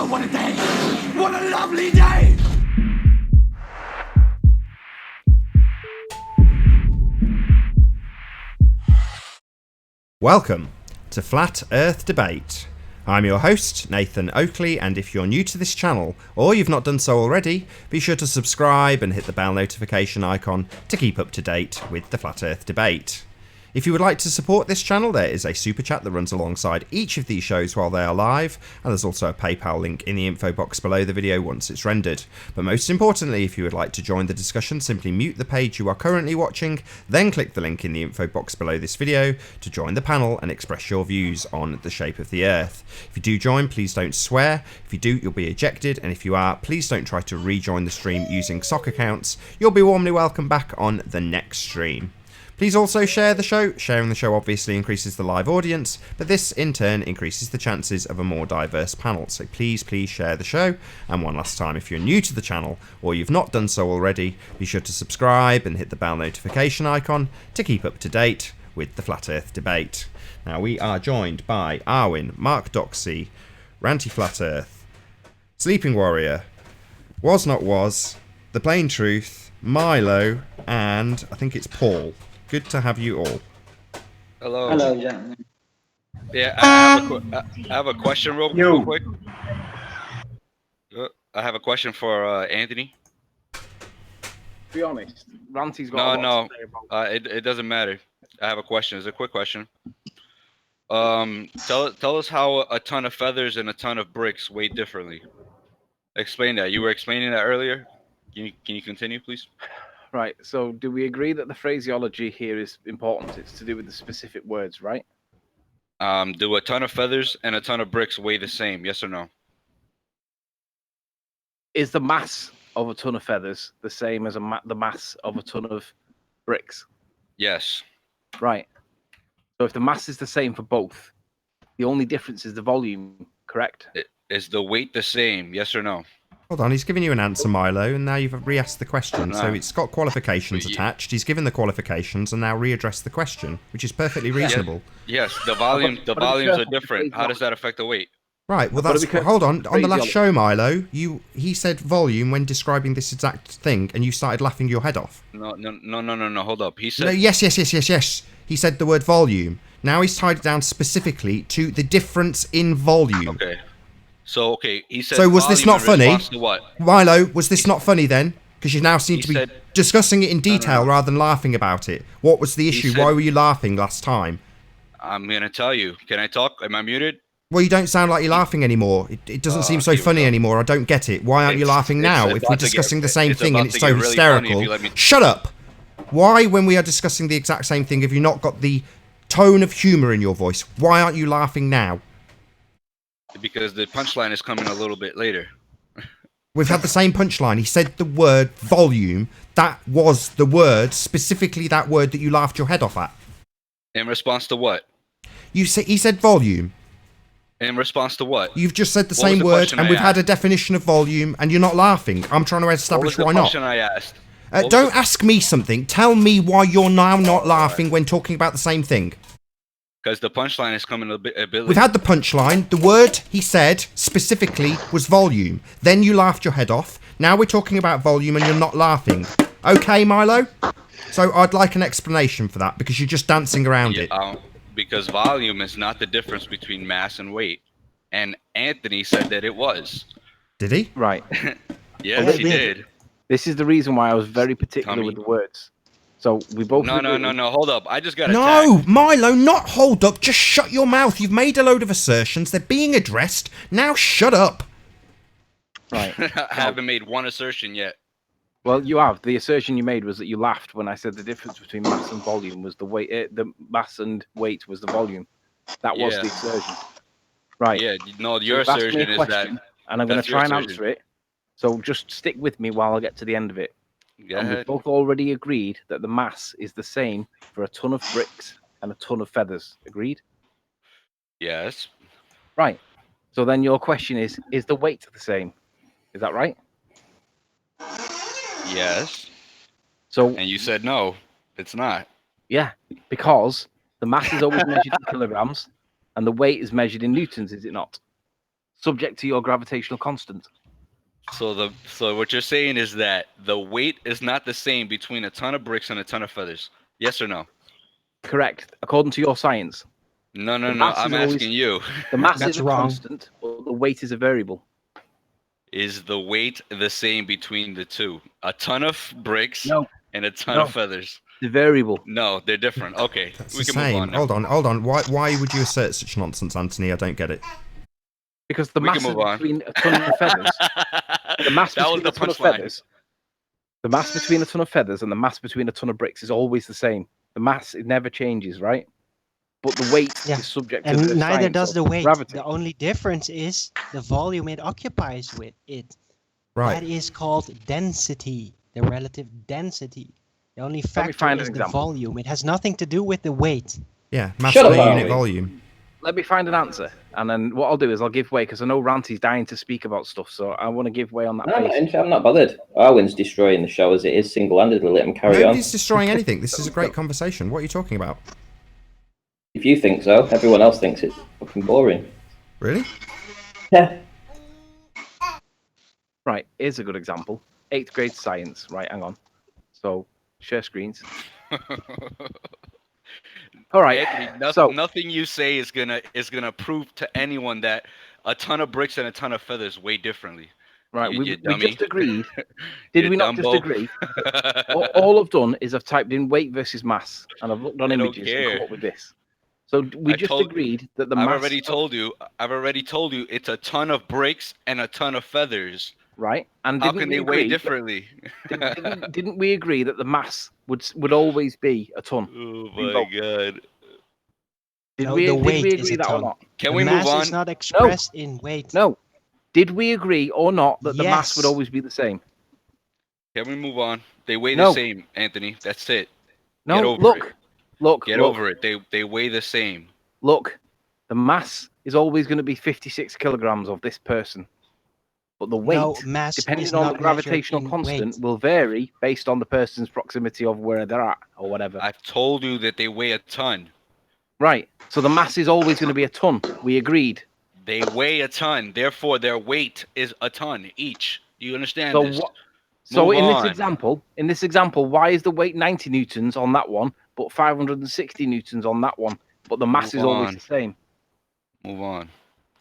what a day! What a lovely day! Welcome to Flat Earth Debate. I'm your host, Nathan Oakley, and if you're new to this channel, or you've not done so already, be sure to subscribe and hit the bell notification icon to keep up to date with the Flat Earth Debate. If you would like to support this channel, there is a super chat that runs alongside each of these shows while they are live, and there's also a PayPal link in the info box below the video once it's rendered. But most importantly, if you would like to join the discussion, simply mute the page you are currently watching, then click the link in the info box below this video to join the panel and express your views on the shape of the Earth. If you do join, please don't swear. If you do, you'll be ejected, and if you are, please don't try to rejoin the stream using sock accounts. You'll be warmly welcome back on the next stream. Please also share the show. Sharing the show obviously increases the live audience, but this in turn increases the chances of a more diverse panel. So please share the show. And one last time, if you're new to the channel or you've not done so already, be sure to subscribe and hit the bell notification icon to keep up to date with the Flat Earth Debate. Now we are joined by Arwin, Mark Doxy, Ranty Flat Earth, Sleeping Warrior, Was Not Was, The Plain Truth, Milo, and I think it's Paul. Good to have you all. Hello. Hello, gentlemen. Yeah, I have a question real quick. I have a question for Anthony. Be honest, Ranty's got a lot to say about it doesn't matter. I have a question. It's a quick question. Tell us how a ton of feathers and a ton of bricks weigh differently. Explain that. You were explaining that earlier. Can you continue, please? Right, so do we agree that the phraseology here is important? It's to do with the specific words, right? Do a ton of feathers and a ton of bricks weigh the same? Yes or no? Is the mass of a ton of feathers the same as the mass of a ton of bricks? Yes. Right. So if the mass is the same for both, the only difference is the volume, correct? Is the weight the same? Yes or no? Hold on, he's given you an answer, Milo, and now you've re-asked the question. So it's got qualifications attached. He's given the qualifications and now readdressed the question, which is perfectly reasonable. Yes, the volumes are different. How does that affect the weight? Right, well that's hold on the last show, Milo, he said volume when describing this exact thing, and you started laughing your head off. No, hold up. He said no, yes. He said the word volume. Now he's tied it down specifically to the difference in volume. Okay. So he said. So was this not funny? What? Milo, was this not funny then? Because you now seem to be discussing it in detail rather than laughing about it. What was the issue? Why were you laughing last time? I'm gonna tell you. Can I talk? Am I muted? Well, you don't sound like you're laughing anymore. It doesn't seem so funny anymore. I don't get it. Why aren't you laughing now if we're discussing the same thing and it's so hysterical? Shut up! Why, when we are discussing the exact same thing, have you not got the tone of humour in your voice? Why aren't you laughing now? Because the punchline is coming a little bit later. We've had the same punchline. He said the word volume. That was the word, specifically that word that you laughed your head off at. In response to what? He said volume. In response to what? You've just said the same word, and we've had a definition of volume, and you're not laughing. I'm trying to establish why not. What was the question I asked? Don't ask me something. Tell me why you're now not laughing when talking about the same thing. Because the punchline is coming a bit later. We've had the punchline. The word he said specifically was volume. Then you laughed your head off. Now we're talking about volume and you're not laughing. Okay, Milo? So I'd like an explanation for that because you're just dancing around it. Because volume is not the difference between mass and weight. And Anthony said that it was. Did he? Right. Yes, he did. This is the reason why I was very particular with the words. So we both. No. Hold up. I just got attacked. Milo, not hold up. Just shut your mouth. You've made a load of assertions. They're being addressed. Now shut up. Right. I haven't made one assertion yet. Well, you have. The assertion you made was that you laughed when I said the difference between mass and volume was the weight. The mass and weight was the volume. That was the assertion. Right. Yeah. No, your assertion is that. And I'm going to try and answer it. So just stick with me while I get to the end of it. And we've both already agreed that the mass is the same for a ton of bricks and a ton of feathers. Agreed? Yes. Right. So then your question is the weight the same? Is that right? Yes. So. And you said no, it's not. Yeah, because the mass is always measured in kilograms and the weight is measured in newtons, is it not? subject to your gravitational constant. So what you're saying is that the weight is not the same between a ton of bricks and a ton of feathers. Yes or no? Correct, according to your science. No. I'm asking you. The mass That's is a wrong. constant, but the weight is a variable. Is the weight the same between the two? A ton of bricks No. and a ton of feathers. The variable. No, they're different. Okay, That's we the can move same. on now. Hold on. Why would you assert such nonsense, Anthony? I don't get it. Because the We mass can move on. between a ton of feathers, the mass That was between the a ton of punchline. feathers, the mass between a ton of feathers and the mass between a ton of bricks is always the same. The mass, it never changes, right? But the weight Yeah. is subject to And the neither science does of the weight. gravity. The only difference is the volume it occupies with it. Right. That is called density, the relative density. The only factor find is an the example. volume. It has nothing to do with the weight. Yeah, mass Shut per up, unit Harvey. volume. Let me find an answer, and then what I'll do is I'll give way because I know Ranty's dying to speak about stuff, so I want to give way on that No, basis. I'm not bothered. Arwen's destroying the show as it is single-handedly. Let him carry Nobody's on. destroying anything. This is a great conversation. What are you talking about? If you think so, everyone else thinks it's fucking boring. Really? Yeah. Right, here's a good example. 8th grade science. Right, hang on. So, share screens. All right. Anthony, nothing you say is gonna prove to anyone that a ton of bricks and a ton of feathers weigh differently. Right, You we dummy. just agreed. Did You we not just dumbo. agree? All I've done is I've typed in weight versus mass, and I've looked on I don't images and come care. up with this. So we I've just told- agreed that the I've mass. already told you. It's a ton of bricks and a ton of feathers. Right, and How didn't can we they weigh agree? differently? Didn't we agree that the mass would always be a ton? Oh Bingo. my god. No, Did the we weight agree is a that or ton. not? Can The we move mass on? is not expressed in weight. No. Did we agree or not that the mass would Yes. always be the same? Can we move on? They weigh No. the same, Anthony. That's it. No. Get over Look, it. look, Get look, over it. They weigh the same. look. The mass is always going to be 56 kilograms of this person, but the weight, No, mass depending is on not the gravitational measured in constant, weight. will vary based on the person's proximity of where they're at or whatever. I've told you that they weigh a ton. Right. So the mass is always going to be a ton. We agreed. They weigh a ton. Therefore, their weight is a ton each. You understand So this? what? So Move in on. this example, why is the weight 90 newtons on that one, but 560 newtons on that one, but the mass Move is always on. the same? Move on.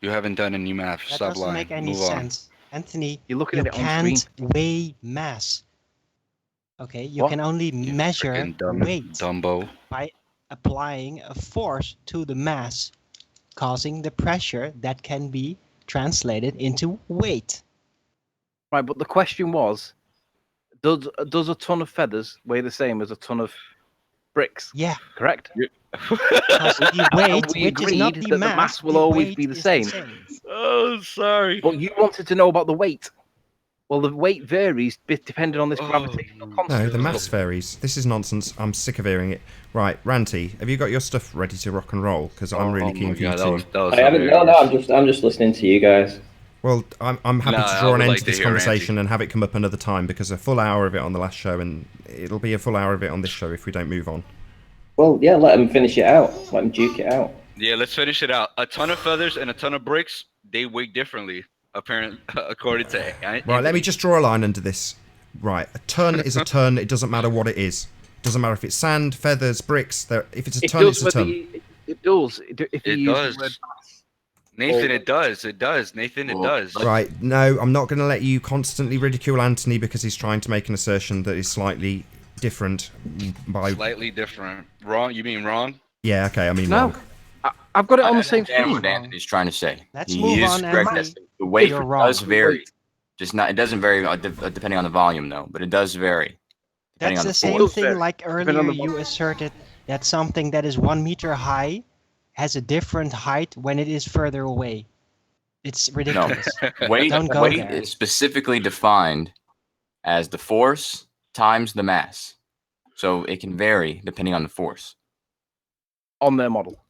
You haven't done any math. That Stop doesn't lying. make any Move on. sense. Anthony, You're looking you at it on screen. can't weigh mass. Okay, you What? can only You measure freaking dumb weight Dumbo. by applying a force to the mass, causing the pressure that can be translated into weight. Right, but the question was, does a ton of feathers weigh the same as a ton of bricks? Yeah, Correct? because the weight, we which is not agreed the that the mass, mass will always weight be the is same. Oh, sorry. But you wanted to know about the weight. Well, the weight varies depending on this Oh, gravitational my constant. No, the maths varies. This is nonsense. I'm sick of hearing it. Right, Ranty, have you got your stuff ready to rock and roll? Because I'm really keen for you to. That was I haven't. No, I'm just listening to you guys. Well, I'm happy Nah, to I draw an would end like to to this hear conversation and have it come up another time because a full hour of it on the last show, and it'll be a full hour of it on this show if we don't move on. Well, yeah, let them finish it out. Let them duke it out. Yeah, let's finish it out. A ton of feathers and a ton of bricks, they weigh differently, apparently, according to Right, let me just draw a line under this. Right, a ton is a ton. It doesn't matter what it is. It doesn't matter if it's sand, feathers, bricks. If it's a ton, it's a ton. It does. If you It use does. the word mass. Nathan, it does. It does. Nathan, it does. Right, no, I'm not going to let you constantly ridicule Anthony because he's trying to make an assertion that is slightly different by... Slightly different. Wrong? You mean wrong? Yeah, okay, I mean No. wrong. I've got it on the same understand screen. what Anthony's trying to say. Let's He move is on, correct. Anthony. The weight You're wrong. does vary. Just not. It doesn't vary depending on the volume, though. But it does vary depending That's on the the same force. thing like Depending on earlier the you asserted that something that is 1 meter high has a different height when it is further away. It's ridiculous. Weight Don't go weight there. is specifically defined as the force times the mass. So it can vary depending on the force. On their model.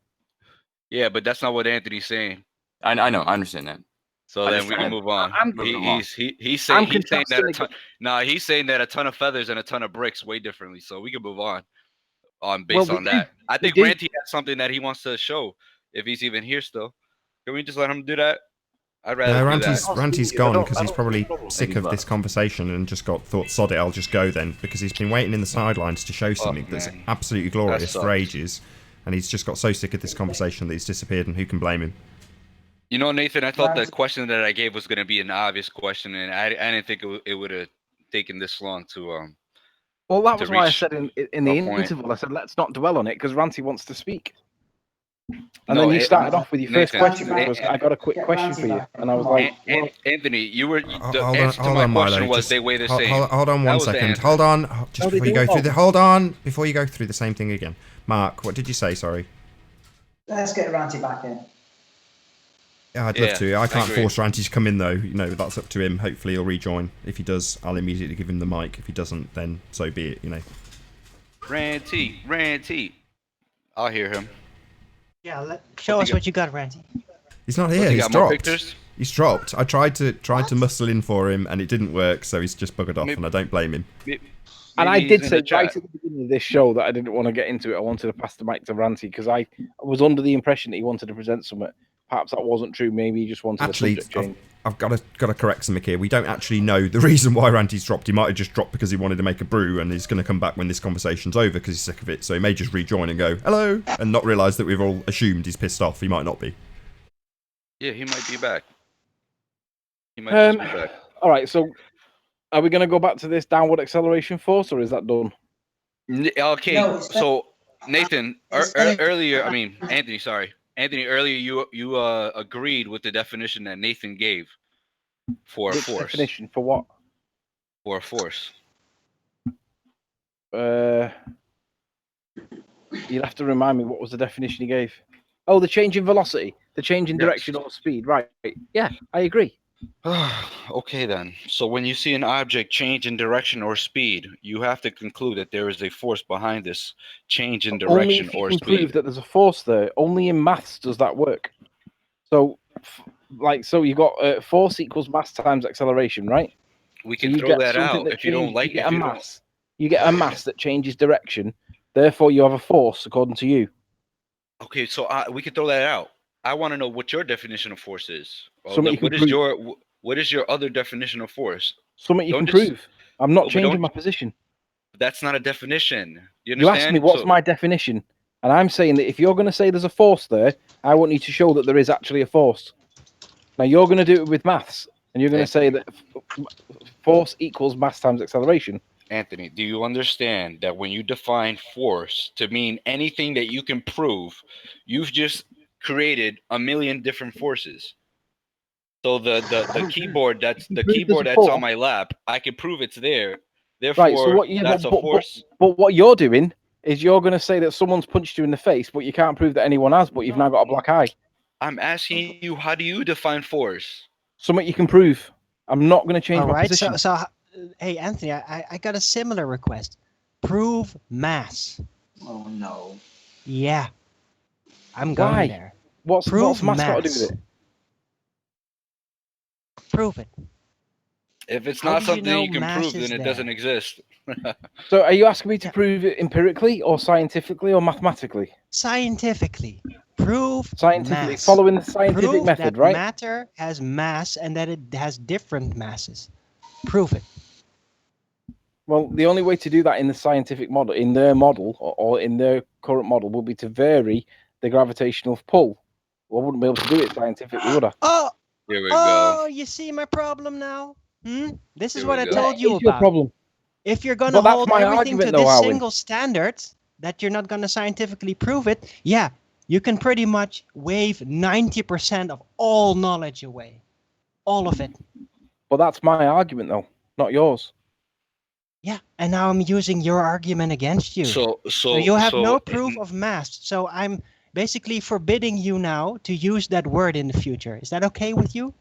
Yeah, but that's not what Anthony's saying. I know. I understand that. So I then just we try can to move on. I'm- He's saying that a ton. contrasting No, he's saying that a ton of feathers and a ton of bricks weigh differently. So we can move on. Based Well, we on that, did- I think did. Ranty has something that he wants to show if he's even here still. Can we just let him do that? I'd rather do that. Ranty's gone because he's probably sick of this conversation and just thought, sod it, I'll just go then. Because he's been waiting in the sidelines to show something that's absolutely glorious for ages. And he's just got so sick of this conversation that he's disappeared, and who can blame him? You know, Nathan, I thought the question that I gave was going to be an obvious question, and I didn't think it would have taken this long to Well, that was why I said in the interval, I said, let's not dwell on it, because Ranty wants to speak. And then you started off with your first question, which was, I got a quick question for you. And I was like, Anthony, you were, the answer to my question was they weigh the same. Hold on 1 second. Hold on. Just before you go through hold on. Before you go through the same thing again. Mark, what did you say? Sorry. Let's get Ranty back in. Yeah, I'd love to. I can't force Ranty to come in, though. You know, that's up to him. Hopefully he'll rejoin. If he does, I'll immediately give him the mic. If he doesn't, then so be it, you know. Ranty. I'll hear him. Yeah, show us what you got, Ranty. He's not here. He's dropped. He's dropped. I tried to muscle in for him, and it didn't work, so he's just buggered off, and I don't blame him. And I did say right at the beginning of this show that I didn't want to get into it. I wanted to pass the mic to Ranty because I was under the impression that he wanted to present something. Perhaps that wasn't true. Maybe he just wanted a subject change. I've got to correct something here. We don't actually know the reason why Ranty's dropped. He might have just dropped because he wanted to make a brew, and he's going to come back when this conversation's over because he's sick of it. So he may just rejoin and go, hello, and not realise that we've all assumed he's pissed off. He might not be. Yeah, he might be back. He might just be back. All right, so are we going to go back to this downward acceleration force, or is that done? Okay, no, so Nathan, earlier, Anthony, sorry. Anthony, earlier you agreed with the definition that Nathan gave for a force. Definition for what? For a force. You'd have to remind me, what was the definition he gave? Oh, the change in velocity, the change in direction or speed. Right. Yeah, I agree. Okay then. So when you see an object change in direction or speed, you have to conclude that there is a force behind this change in direction or speed. Only if you can prove that there's a force there. Only in maths does that work. So, you got force equals mass times acceleration, right? We can throw that out if you don't like it. You get a mass that changes direction. Therefore, you have a force according to you. Okay, so we can throw that out. I want to know what your definition of force is. What is your other definition of force? Something you can prove. I'm not changing my position. That's not a definition. You asked me what's my definition, and I'm saying that if you're going to say there's a force there, I want you to show that there is actually a force. Now you're going to do it with maths, and you're going to say that force equals mass times acceleration. Anthony, do you understand that when you define force to mean anything that you can prove, you've just created a million different forces? So the keyboard that's on my lap, I can prove it's there. Therefore, that's a force. But what you're doing is you're going to say that someone's punched you in the face, but you can't prove that anyone has. But you've now got a black eye. I'm asking you, how do you define force? Something you can prove. I'm not going to change my position. So hey Anthony, I got a similar request. Prove mass. Oh no. Yeah, I'm going there. What's mass got to do with it? Prove it. If it's not something you can prove, then it doesn't exist. So are you asking me to prove it empirically or scientifically or mathematically? Scientifically. Prove scientifically, mass. Following the scientific method, that right? Matter has mass and that it has different masses. Prove it. Well, the only way to do that in the scientific model, in their model or in their current model, would be to vary the gravitational pull. Well, I wouldn't be able to do it scientifically, would I? Oh, here we go. You see my problem now? This is what I told you about. Your problem. If you're going to hold everything to this single standard, that you're not going to scientifically prove it, yeah, you can pretty much wave 90% of all knowledge away. All of it. But that's my argument, though, not yours. Yeah, and now I'm using your argument against you. So you have no proof of mass. So I'm basically forbidding you now to use that word in the future. Is that okay with you?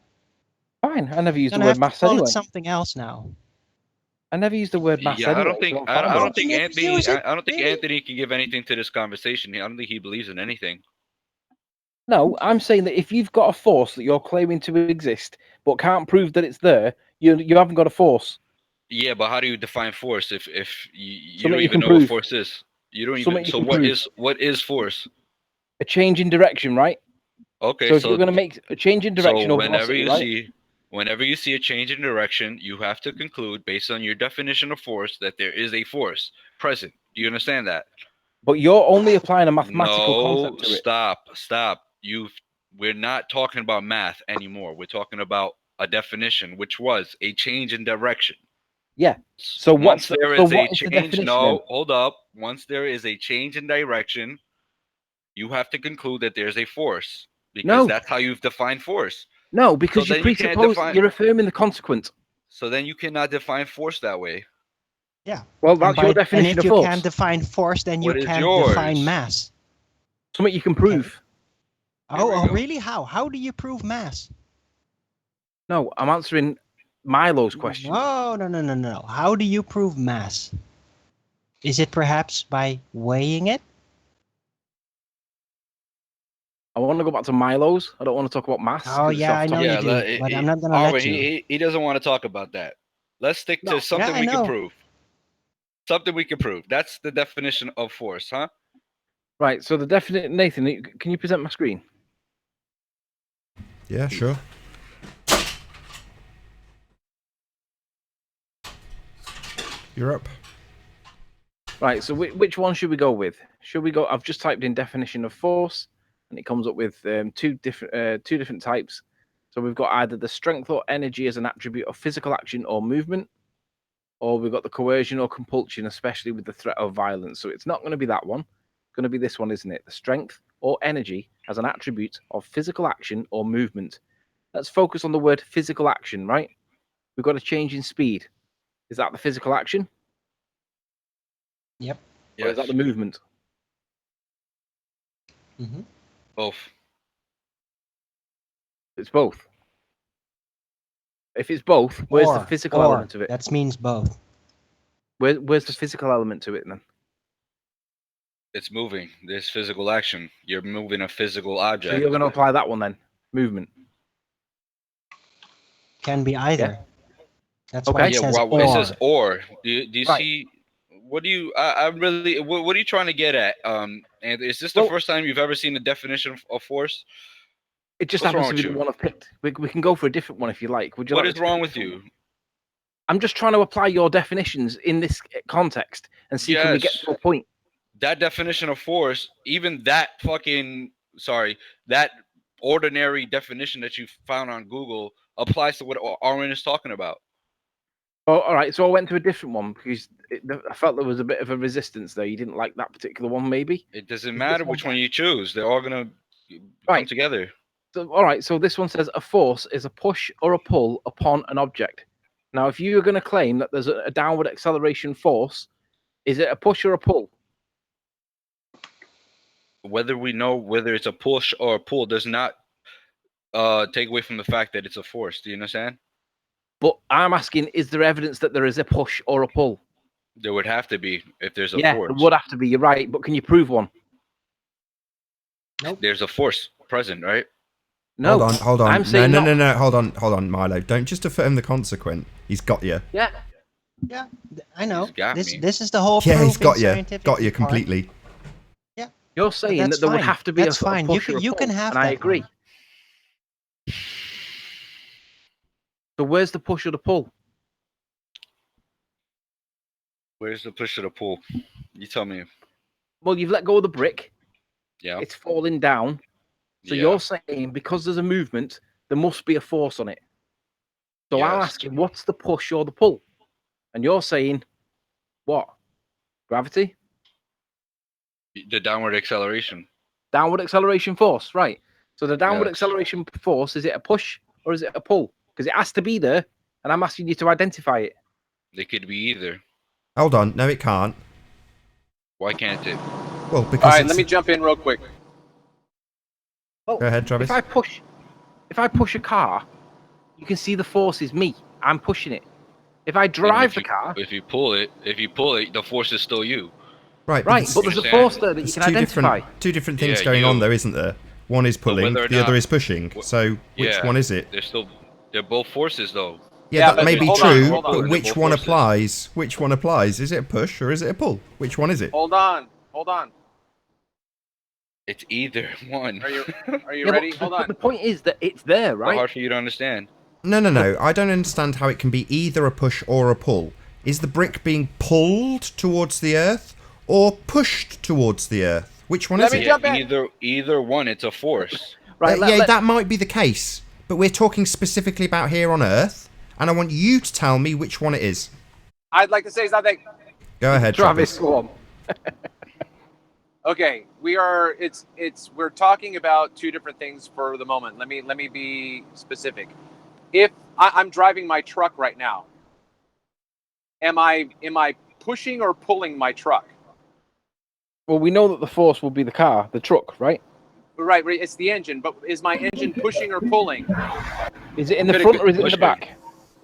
Fine. I never used the word mass anyway. Call it something else now. I never used the word mass anyway. I don't think Anthony can give anything to this conversation. I don't think he believes in anything. No, I'm saying that if you've got a force that you're claiming to exist but can't prove that it's there, you haven't got a force. Yeah, but how do you define force if you don't even know what force is? You don't even. So what is force? A change in direction, right? Okay, So if you're going to make a change in direction so or velocity, right? whenever you see a change in direction, you have to conclude, based on your definition of force, that there is a force present. Do you understand that? But you're only applying a mathematical No, concept to it. stop. We're not talking about math anymore. We're talking about a definition, which was a change in direction. Yeah. So Once there is a what is the change, definition then? no, hold up. Once there is a change in direction, you have to conclude that there's a force because No. that's how you've defined force. No, because So you then you can't presuppose define. you're affirming the consequence. So then you cannot define force that way. Yeah. Well, that's your And definition if of you force. can't define force, then you What is can't define yours? mass. Something you can prove. Here we Oh, go. really? How? How do you prove mass? No, I'm answering Milo's question. No. How do you prove mass? Is it perhaps by weighing it? I want to go back to Milo's. I don't want to talk about mass. Oh, 'cause it's yeah, off I know topic. you do, but I'm not gonna let you. He doesn't want to talk about that. Let's stick to something I we can know. prove. Something we can prove. That's the definition of force, huh? Right. So the definition, Nathan, can you present my screen? Yeah, sure. You're up. Right. So which one should we go with? Should we go? I've just typed in definition of force, and it comes up with two different types. So we've got either the strength or energy as an attribute of physical action or movement, or we've got the coercion or compulsion, especially with the threat of violence. So it's not going to be that one. It's going to be this one, isn't it? The strength or energy as an attribute of physical action or movement. Let's focus on the word physical action, right? We've got a change in speed. Is that the physical action? Yep. Or is that the movement? Mm-hmm. Both. It's both. If it's both, where's the physical element of it? That means both. Where's the physical element to it then? It's moving. There's physical action. You're moving a physical So object. you're going to apply that one then? Movement. Can be either. Yeah. That's Okay. why it Yeah, says well, or. it says or. Do you Right. see? What do you? I really. What are you trying to get at? And is this the Well- first time you've ever seen the definition of force? It just What's happens wrong to be with the you? one I've picked. We can go for a different one if you like. Would you What like is me to pick wrong a with different you? one? I'm just trying to apply your definitions in this context and see can we get Yes. to a point. That definition of force, even that that ordinary definition that you found on Google applies to what Arwen is talking about. Oh, all right. So I went to a different one because I felt there was a bit of a resistance there. You didn't like that particular one, maybe? It doesn't Is matter this one which one you choose. They're all gonna come Right. together. So, all right. So this one says a force is a push or a pull upon an object. Now, if you're going to claim that there's a downward acceleration force, is it a push or a pull? Whether we know whether it's a push or a pull does not take away from the fact that it's a force. Do you understand? But I'm asking, is there evidence that there is a push or a pull? There would have to be if there's a Yeah, force. there would have to be. You're right. But can you prove one? Nope. There's a force present, right? No. Hold on. I'm saying no, not. Hold on, Milo. Don't just affirm the consequent. He's got you. Yeah. Yeah, I know. He's got This me. this is the whole. Yeah, he's got proving you. scientific Got you part. completely. You're saying that's that there would fine. have to be That's a fine. push or a You pull, can have and I that agree. one. So where's the push or the pull? Where's the push or the pull? You tell me. Well, you've let go of the brick. Yeah. It's falling down. So Yeah. you're saying because there's a movement, there must be a force on it. So I'm Yes. asking, what's the push or the pull? And you're saying, what? Gravity? The downward acceleration. Downward acceleration force, right? So the downward Yes. acceleration force, is it a push or is it a pull? Because it has to be there, and I'm asking you to identify it. They could be either. Hold on. No, it can't. Why can't it? Well, because All right, it's... let me jump in real quick. Well, Go ahead, Travis. If I push a car, you can see the force is me. I'm pushing it. If I drive the car, If you pull it, the force is still you. Right, right, but there's a force there that you can identify. Two different things Yeah, going on you. there, isn't there? One is pulling, whether or the other not- is pushing. So which Yeah. one is it? They're both forces though. Yeah, Yeah, that but may be hold on, true, hold on. but They're which both one forces. applies? Which one applies? Is it a push or is it a pull? Which one is it? Hold on. It's either one. Are you Yeah, ready? but Hold on. the point is that it's there, So right? hard for you to understand. No. I don't understand how it can be either a push or a pull. Is the brick being pulled towards the Earth or pushed towards the Earth? Which one Let is me it? jump in. Either one. It's a force. Right. That might be the case, but we're talking specifically about here on Earth, and I want you to tell me which one it is. I'd like to say something. Go ahead, Travis, Travis. go on. Okay, we're talking about two different things for the moment. Let me be specific. If I'm driving my truck right now, am I pushing or pulling my truck? Well, we know that the force will be the truck, right? Right, it's the engine, but is my engine pushing or pulling? Is it in the Could it front be or is it in the pushing? back?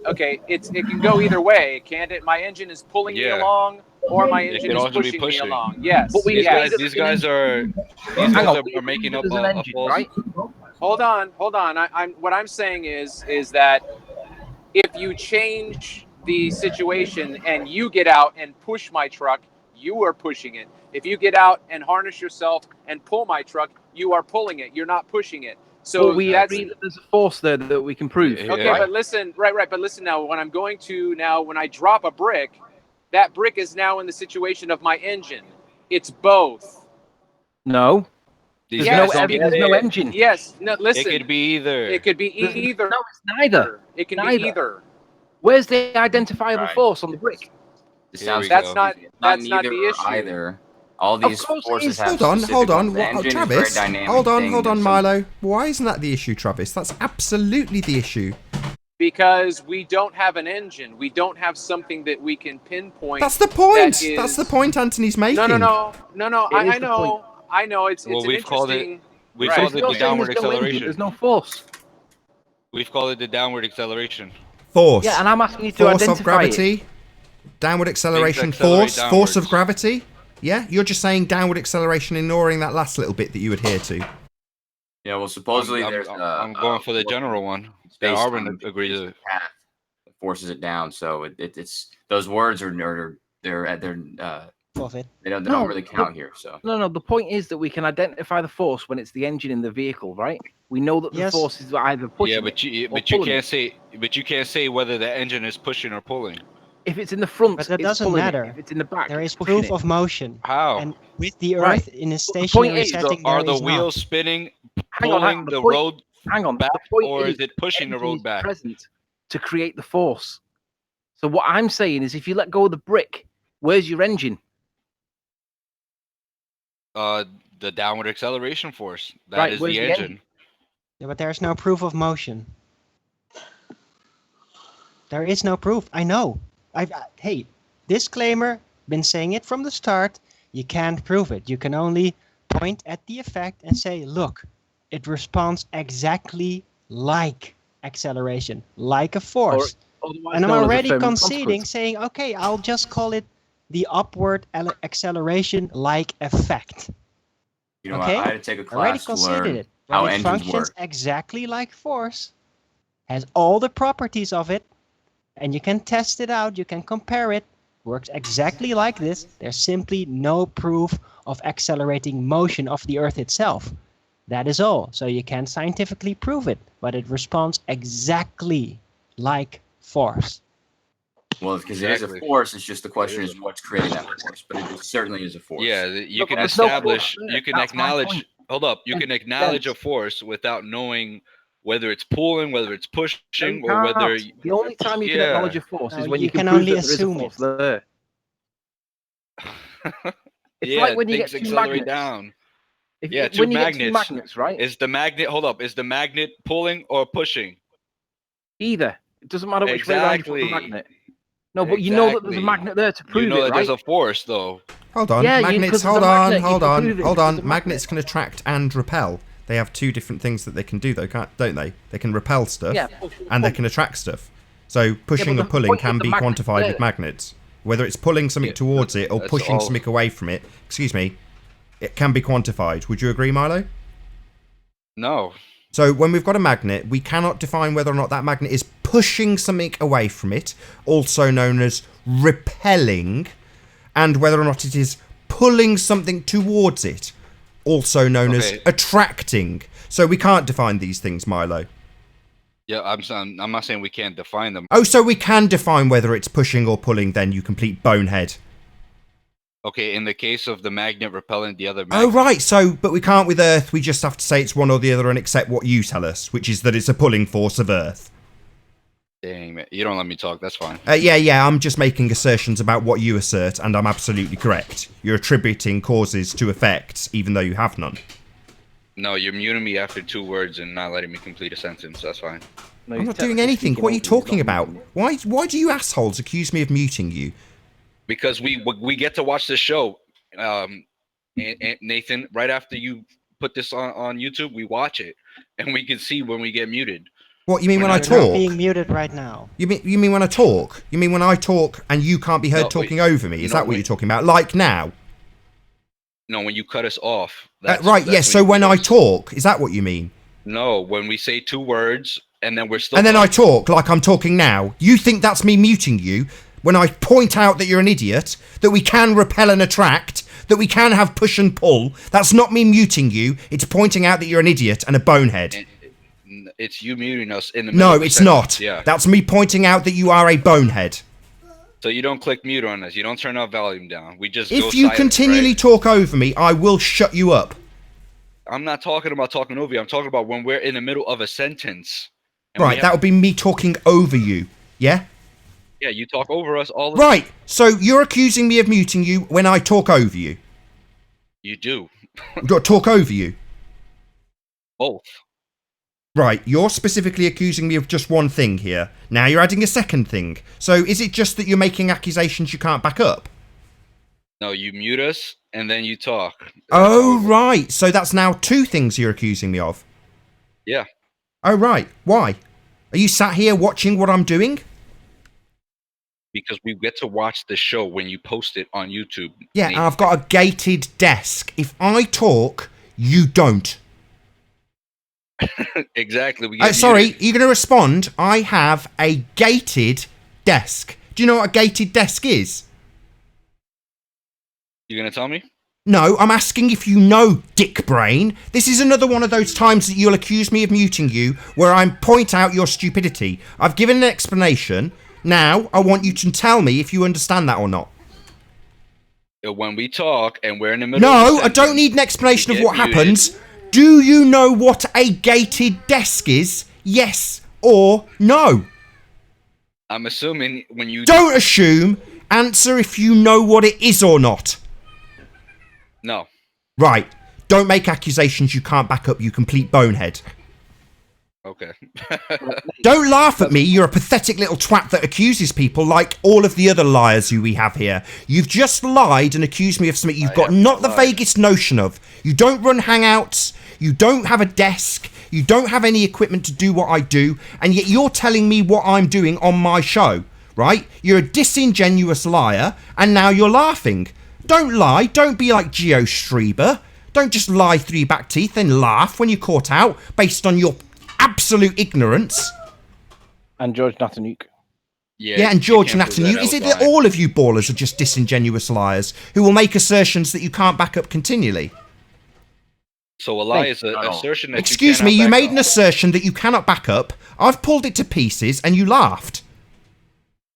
Okay, it can go either way, can't it? My engine is pulling me Yeah. along, or my It engine could is also be pushing me pushing. along. Yes. But we These agree guys, that these there's an guys are, these Hang guys on, we are agree making that up there's an a engine, false. right? Hold on. What I'm saying is that if you change the situation and you get out and push my truck, you are pushing it. If you get out and harness yourself and pull my truck, you are pulling it. You're not pushing it. So But we that's agree that there's a force there that we can prove. Yeah. okay. But listen, right. But listen now. When I drop a brick, that brick is now in the situation of my engine. It's both. No, These Yes. guys don't get there's no it. engine. Yes. No. It Listen. could be either. It could be There's- either. No, it's neither. It can Neither. be either. Where's the identifiable Right. force on the brick? It Here sounds we That's go. not. confusing. It's That's not neither the or issue. either. All these course it forces is. have Hold specific on. ones. The engine is Travis. very dynamic Hold thing. on, There's some- Milo. Why isn't that the issue, Travis? That's absolutely the issue. Because we don't have an engine. We don't have something that we can pinpoint. That's the point. that is- That's the point Anthony's making. No. It is I the know. point. I know. It's Well, an we've called it- interesting. We've Right. called it You're the saying downward there's no engine, acceleration. there's no force. We've called it the downward acceleration. Force. Yeah, and I'm asking you to Force identify of gravity. Downward acceleration. Things accelerate Force of downwards. gravity. Yeah, you're just saying downward acceleration, ignoring that last little bit that you adhere to. Yeah, well, supposedly I'm there's. I'm going for the general one. That Space Arvin time agreed to. path that forces it down. So it's those words are they're Of it. they don't No, really count here. So No. The point is that we can identify the force when it's the engine in the vehicle, right? We know that the Yes. force is either pushing. Yeah, but you or pulling can't say whether the engine is pushing or pulling. If it's in the front, But that it's doesn't pulling it. matter. If it's in the back, There it's is pushing proof it. of motion. How? And with the Right. Earth in a point stationary is, setting, Are there the is wheels not. spinning, Hang on, pulling the the point- road Hang on. back, the point or is it pushing the engine road is back? present to create the force. So what I'm saying is, if you let go of the brick, where's your engine? The downward acceleration force. That Right, is where's the the engine. engine? Yeah, but there's no proof of motion. There is no proof. I know. Hey, disclaimer, been saying it from the start. You can't prove it. You can only point at the effect and say, look, it responds exactly like acceleration, like a force. Otherwise And I'm known as a already Fermi conceding, consequence. saying, okay, I'll just call it the upward acceleration like effect. you know, Okay. I had to take a Already class to conceded learn it. how When it engines functions work. exactly like force, has all the properties of it, and you can test it out, you can compare it, works exactly like this. There's simply no proof of accelerating motion of the Earth itself. That is all. So you can't scientifically prove it, but it responds exactly like force. Well, because it is a Exactly. force. It's just the question is what's creating that force. But it certainly is a force. Yeah, you No, can but there's no establish, force there. you can That's my acknowledge. point. Hold up, you Yes, can acknowledge a yes. force without knowing whether it's pulling, whether it's No, pushing, you or whether. can't. The only time you can Yeah. acknowledge a force is No, when you you can can prove only that there is a assume force it. there. It's Yeah, like when you things get two accelerate magnets. down. If, Yeah, when two you get two magnets. magnets, right? Is the magnet? Hold up. Is the magnet pulling or pushing? Either. It doesn't matter which way around you put the Exactly. magnet. No, but you know that there's a Exactly. magnet there to prove You know it, that right? there's a force, though. Hold on, Yeah, magnets. 'cause Hold there's a on, magnet, you hold can on, prove it hold because on. there's a magnet. Magnets can attract and repel. They have two different things that they can do, though, don't they? They can repel stuff, Yeah, and they can attract stuff. So pushing but or the pulling point is can the be magnet's quantified there. with magnets. Whether it's pulling something Yeah, towards it or that's pushing all. something away from it, excuse me, it can be quantified. Would you agree, Milo? No. So when we've got a magnet, we cannot define whether or not that magnet is pushing something away from it, also known as repelling, and whether or not it is pulling something towards it, also known as attracting. So we can't define these things, Milo. Yeah, I'm not saying we can't define them. Oh, so we can define whether it's pushing or pulling then, you complete bonehead. Okay, in the case of the magnet repelling the other magnet. Oh, right. So, but we can't with Earth. We just have to say it's one or the other and accept what you tell us, which is that it's a pulling force of Earth. Dang, man. You don't let me talk. That's fine. Yeah. I'm just making assertions about what you assert, and I'm absolutely correct. You're attributing causes to effects, even though you have none. No, you're muting me after 2 words and not letting me complete a sentence. That's fine. No, I'm not doing anything. What are you talking about? Why do you assholes accuse me of muting you? Because we get to watch this show, and Nathan. Right after you put this on YouTube, we watch it, and we can see when we get muted. What you mean when I You're talk? not being muted right now. You mean when I talk? You mean when I talk and you can't be heard talking over me? Is that what you're talking about? Like now? No, when you cut us off. Right. Yes. So when I talk, is that what you mean? No, when we say 2 words and then we're still. And then I talk like I'm talking now. You think that's me muting you? When I point out that you're an idiot, that we can repel and attract, that we can have push and pull, that's not me muting you. It's pointing out that you're an idiot and a bonehead. It's you muting us in the middle. No, it's not. Yeah. That's me pointing out that you are a bonehead. So you don't click mute on us. You don't turn our volume down. We just. If you continually talk over me, I will shut you up. I'm not talking about talking over you. I'm talking about when we're in the middle of a sentence. Right, that would be me talking over you. Yeah? Yeah, you talk over us all the Right, so you're accusing me of muting you when I talk over you. You do. Do I talk over you? Both. Right, you're specifically accusing me of just one thing here. Now you're adding a second thing. So is it just that you're making accusations you can't back up? No, you mute us and then you talk. Oh, right. So that's now 2 things you're accusing me of. Yeah. Oh, right. Why? Are you sat here watching what I'm doing? Because we get to watch the show when you post it on YouTube. Yeah, and I've got a gated desk. If I talk, you don't. Exactly. Sorry, you're going to respond. I have a gated desk. Do you know what a gated desk is? You going to tell me? No, I'm asking if you know, dick brain. This is another one of those times that you'll accuse me of muting you, where I point out your stupidity. I've given an explanation. Now, I want you to tell me if you understand that or not. When we talk and we're in the middle No, I don't need an explanation of what happens. Do you know what a gated desk is? Yes or no? I'm assuming when you... Don't assume. Answer if you know what it is or not. No. Right. Don't make accusations you can't back up, you complete bonehead. Okay. Don't laugh at me. You're a pathetic little twat that accuses people like all of the other liars who we have here. You've just lied and accused me of something you've got not the vaguest notion of. You don't run hangouts. You don't have a desk. You don't have any equipment to do what I do. And yet you're telling me what I'm doing on my show, right? You're a disingenuous liar. And now you're laughing. Don't lie. Don't be like Geo Streber. Don't just lie through your back teeth and laugh when you're caught out based on your absolute ignorance. And George Natanuk. Yeah, and George Natanuk. Is it that all of you ballers are just disingenuous liars who will make assertions that you can't back up continually? So a lie is an assertion that Excuse me, you made an assertion that you cannot back up. I've pulled it to pieces and you laughed.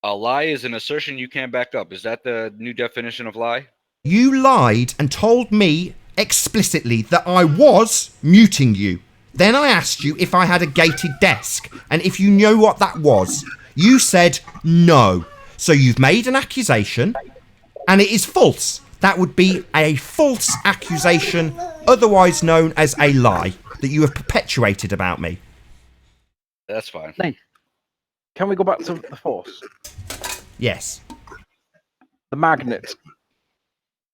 A lie is an assertion you can't back up. Is that the new definition of lie? You lied and told me explicitly that I was muting you. Then I asked you if I had a gated desk and if you knew what that was. You said no. So you've made an accusation and it is false. That would be a false accusation, otherwise known as a lie, that you have perpetuated about me. That's fine. Nate, can we go back to the force? Yes. The magnet.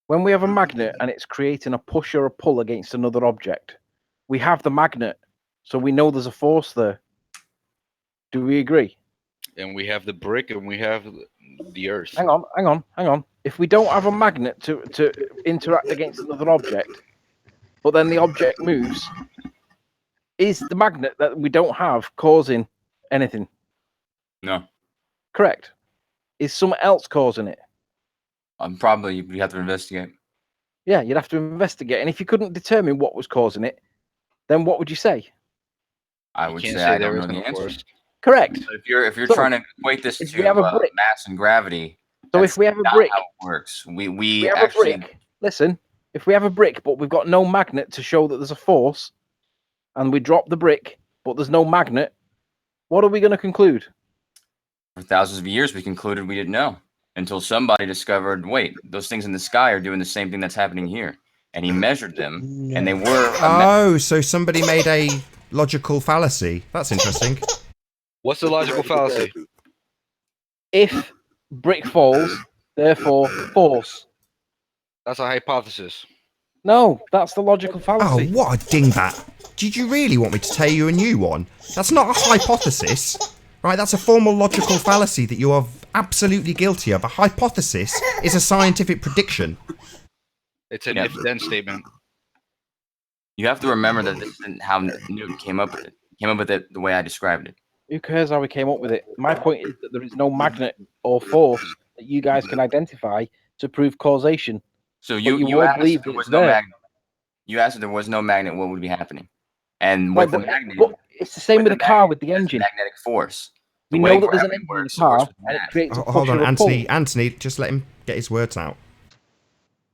When we have a magnet and it's creating a push or a pull against another object, we have the magnet, so we know there's a force there. Do we agree? And we have the brick and we have the earth. Hang on. If we don't have a magnet to interact against another object, but then the object moves, is the magnet that we don't have causing anything? No. Correct. Is something else causing it? Probably we have to investigate. Yeah, you'd have to investigate. And if you couldn't determine what was causing it, then what would you say? I You would can't say say I there don't know isn't the a answer. force. Correct. But if you're So, trying to equate this if to we have a brick, mass and gravity, so that's if we have a not brick, how it works. we We have a actually brick. Listen, if we have a brick, but we've got no magnet to show that there's a force, and we drop the brick, but there's no magnet, what are we going to conclude? for thousands of years we concluded we didn't know until somebody discovered, wait, those things in the sky are doing the same thing that's happening here, and he measured them, and they were. Oh, so somebody made a logical fallacy. That's interesting. What's the logical fallacy? If brick falls, therefore force. That's a hypothesis. No, that's the logical Oh, fallacy. what a dingbat. Did you really want me to tell you a new one? That's not a hypothesis. Right, that's a formal logical fallacy that you are absolutely guilty of. A hypothesis is a scientific prediction. It's an if-then statement. You have to remember that this isn't how Newton came up with it. He came up with it the way I described it. Who cares how we came up with it? My point is that there is no magnet or force that you guys can identify to prove causation. So you you all asked believe if there that was it's no there. magnet. You asked if there was no magnet, what would be happening? And Right, with the but, magnet, but it's the same with a car with the there's engine. magnetic force. We The way know that there's an gravity engine in a works car, with and it mass. creates a push Hold on, or a Anthony. pull. Anthony, just let him get his words out.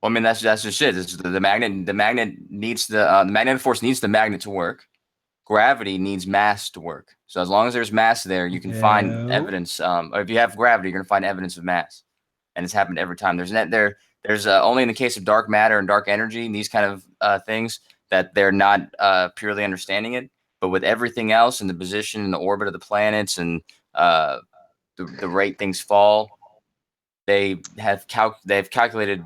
Well, I mean, that's just it. It's the magnet. The magnet needs the magnetic force needs the magnet to work. Gravity needs mass to work. So as long as there's mass there, you can find evidence. Or if you have gravity, you're gonna find evidence of mass, and it's happened every time. There's only in the case of dark matter and dark energy and these kind of things that they're not purely understanding it. But with everything else and the position and the orbit of the planets and the rate things fall, they've calculated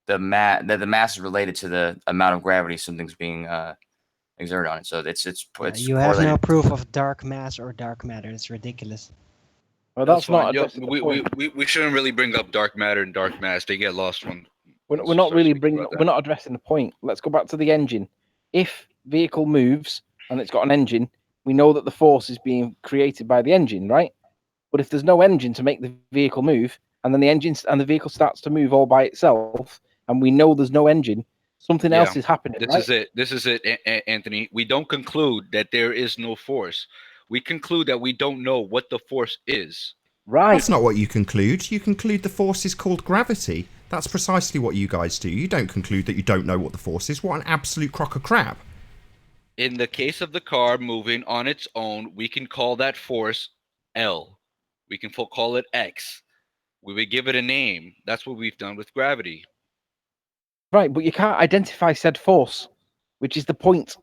the mass is related to the amount of gravity something's being exerted on it. So it's You have correlated. no proof of dark mass or dark matter. It's ridiculous. Well, that's fine. not Yo, addressing the point. we shouldn't really bring up dark matter and dark mass. They get lost when We're not really we're not addressing the point. Let's go back to the engine. If vehicle moves and it's got an engine, we know that the force is being created by the engine, right? But if there's no engine to make the vehicle move, and then the engine and the vehicle starts to move all by itself, and we know there's no engine, something else is happening. This right? is it. This is it, Anthony. We don't conclude that there is no force. We conclude that we don't know what the force is. Right. That's not what you conclude. You conclude the force is called gravity. That's precisely what you guys do. You don't conclude that you don't know what the force is. What an absolute crock of crap. In the case of the car moving on its own, we can call that force L. We can call it X. We would give it a name. That's what we've done with gravity. Right, but you can't identify said force, which is the point.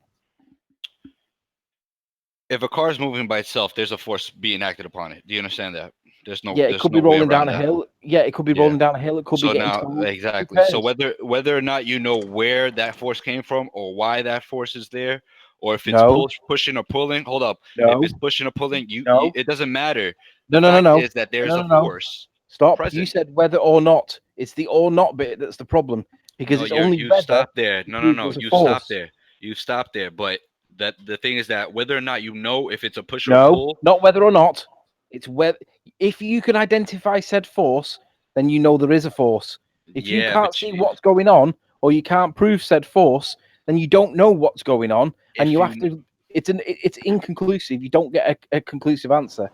If a car is moving by itself, there's a force being acted upon it. Do you understand that? There's no. Yeah, it there's could no be way rolling down a around that. hill. Yeah, it could be rolling down a hill. It could be So getting now, towed. exactly. Who So cares? whether or not you know where that force came from or why that force is there, or if it's No. pushing or pulling, hold up. No. If it's pushing or pulling, No. it doesn't matter. No, The no, no, fact no. is that there's No, a no, no. force. Stop. present. You said whether or not. It's the or not bit that's the problem because No, it's only you whether. stop there. to No, prove no. there's a You force. stop there. You stop there. But that the thing is that whether or not you know if it's a push or a No, pull. not whether or not. It's whether. If you can identify said force, then you know there is a force. If you Yeah, can't but see what's going on, or you can't prove said force, then you don't know what's going on, and If you you- have to. It's inconclusive. You don't get a conclusive answer.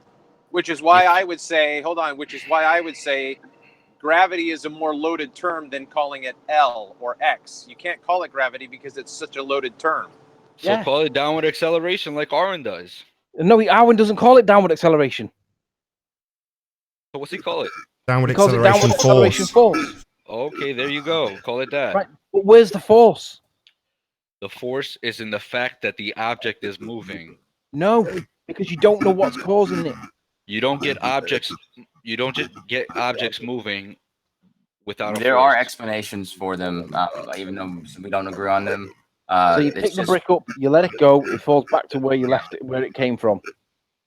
Which is why I would say, hold on, which is why I would say gravity is a more loaded term than calling it L or X. You can't call it gravity because it's such a loaded term. So Yeah. call it downward acceleration like Arwen does. No, Arwen doesn't call it downward acceleration. So what's he call it? Downward He calls it acceleration downward acceleration force. force. Okay, there you go. Call it that. Right, but where's the force? The force is in the fact that the object is moving. No, because you don't know what's causing it. You don't get objects. You don't just get objects moving without a There force. are explanations for them, even though we don't agree on them. So you pick the brick up, you let it go, it falls back to where you left it, where it came from.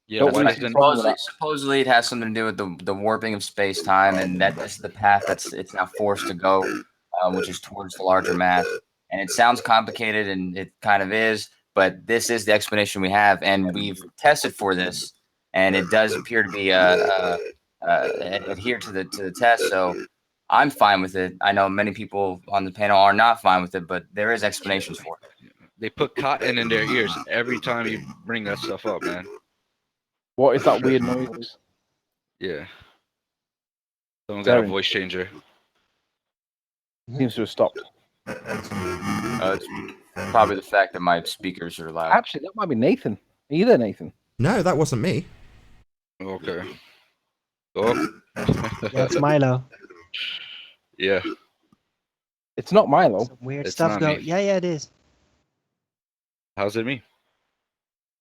Yeah, Don't why we see doesn't? the problem with that? Supposedly, it has something to do with the warping of space time, and that this is the path it's now forced to go, which is towards the larger mass. And it sounds complicated, and it kind of is, but this is the explanation we have, and we've tested for this, and it does appear to be adhere to the test. So I'm fine with it. I know many people on the panel are not fine with it, but there is explanations for it. They put cotton in their ears every time you bring that stuff up, man. What is that weird noise? Yeah. Someone got a Darren. voice changer. Seems to have stopped. It's probably the fact that my speakers are loud. Actually, that might be Nathan. Are you there, Nathan? No, that wasn't me. Okay. Oh. That's Milo. Yeah. It's not Milo. Some weird It's stuff not go. me. Yeah, it is. How's it me?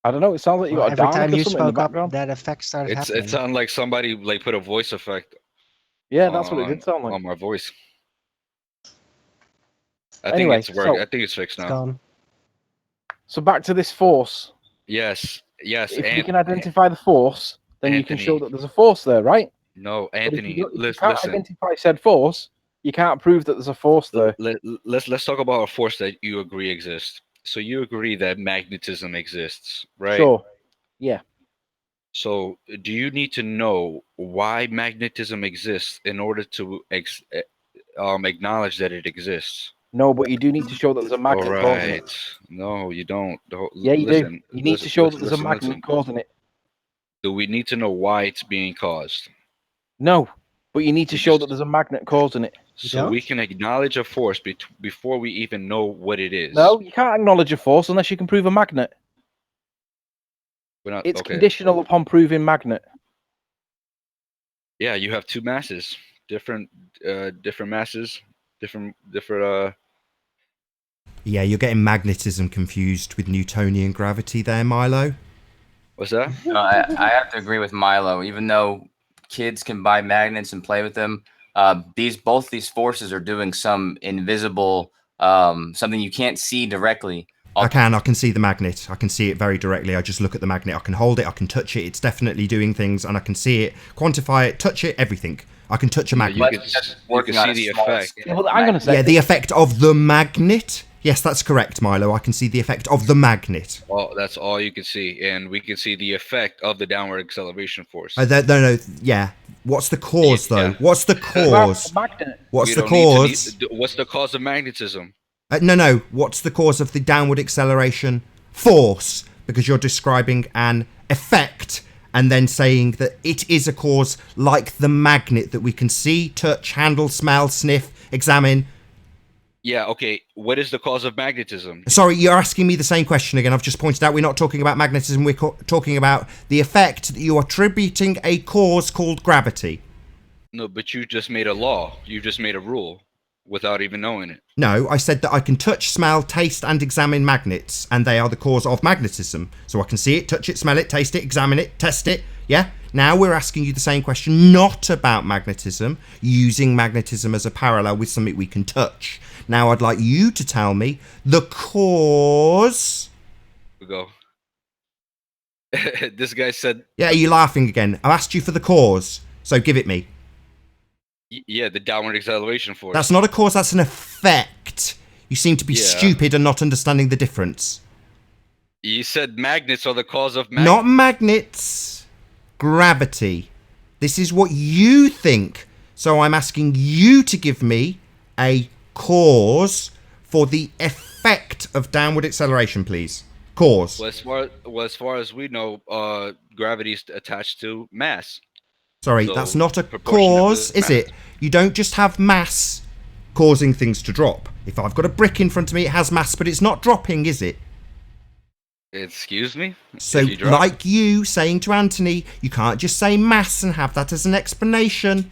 I don't know. It sounds like you Well, got a every time Dalek or you something in the spoke up, background. that effect started happening. It sounded like somebody like put a voice effect. Yeah, that's what it did sound like. On my voice. Anyway, I think it's fixed It's now. gone. So back to this force. Yes. If you can identify the force, then you can show that there's a force there, right? No, But if Anthony. you can't Listen. identify said force, you can't prove that there's a force there. Let's talk about a force that you agree exists. So you agree that magnetism exists, right? Sure. Yeah. So do you need to know why magnetism exists in order to acknowledge that it exists? No, but you do need to show that there's a magnet All causing right. it. No, you don't. Yeah, you Listen, do. You need to show that there's a magnet causing it. Do we need to know why it's being caused? No, but you need to show that there's a magnet causing it. So we can acknowledge a force before we even know what it is. No, you can't acknowledge a force unless you can prove a magnet. We're not, It's okay. conditional upon proving magnet. Yeah, you have two masses, different masses, different. Yeah, you're getting magnetism confused with Newtonian gravity there, Milo. What's that? No, I have to agree with Milo. Even though kids can buy magnets and play with them, both these forces are doing some invisible, something you can't see directly. I can see the magnet. I can see it very directly. I just look at the magnet. I can hold it. I can touch it. It's definitely doing things, and I can see it, quantify it, touch it, everything. I can touch a magnet. You can see the effect. Yeah, well, I'm gonna say Yeah, the effect of the magnet. Yes, that's correct, Milo. I can see the effect of the magnet. Oh, that's all you can see, and we can see the effect of the downward acceleration force. No. Yeah. What's the cause, though? What's the cause? What's the cause? What's the cause of magnetism? No. What's the cause of the downward acceleration force? Because you're describing an effect and then saying that it is a cause like the magnet that we can see, touch, handle, smell, sniff, examine. Yeah, okay. What is the cause of magnetism? Sorry, you're asking me the same question again. I've just pointed out we're not talking about magnetism. We're talking about the effect that you are attributing a cause called gravity. No, but you just made a law. You just made a rule without even knowing it. No, I said that I can touch, smell, taste, and examine magnets, and they are the cause of magnetism. So I can see it, touch it, smell it, taste it, examine it, test it. Yeah? Now we're asking you the same question, not about magnetism, using magnetism as a parallel with something we can touch. Now I'd like you to tell me the cause. We go. This guy said... Yeah, you're laughing again. I asked you for the cause, so give it me. Yeah, the downward acceleration force. That's not a cause, that's an effect. You seem to be stupid and not understanding the difference. You said magnets are the cause of Not magnets. Gravity. This is what you think. So I'm asking you to give me a cause for the effect of downward acceleration, please. Cause. Well, as far as we know, gravity is attached to mass. Sorry, So, that's not a cause, is it? You don't just have mass causing things to drop. If I've got a brick in front of me, it has mass, but it's not dropping, is it? Excuse me? So, like you saying to Anthony, you can't just say mass and have that as an explanation.